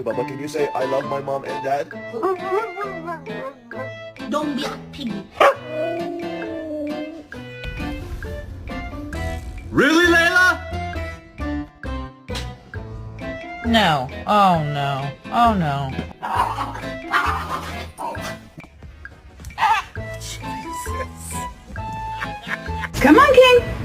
Baba, can you say I love my mom and dad? Don't be a pig. Really, Layla? No. Oh no. Oh no. Come on, King.